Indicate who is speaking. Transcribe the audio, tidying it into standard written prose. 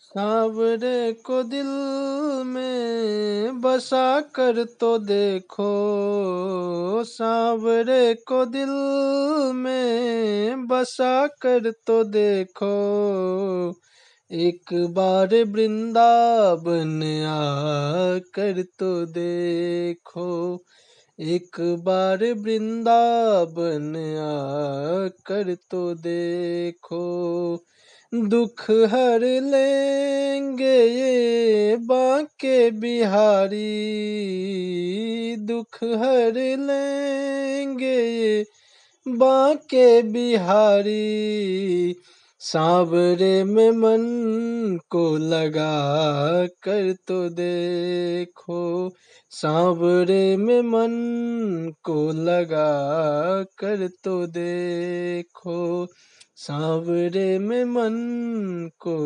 Speaker 1: सांवरे को दिल में बसा कर तो देखो, सांवरे को दिल में बसा कर तो देखो, एक बार वृंदावन आकर तो देखो, एक बार वृंदावन आकर तो देखो। दुख हर लेंगे ये बांके बिहारी, दुख हर लेंगे ये बांके बिहारी। सांवरे में मन को लगा कर तो देखो, सांवरे में मन को लगा कर तो देखो, सांवरे में मन को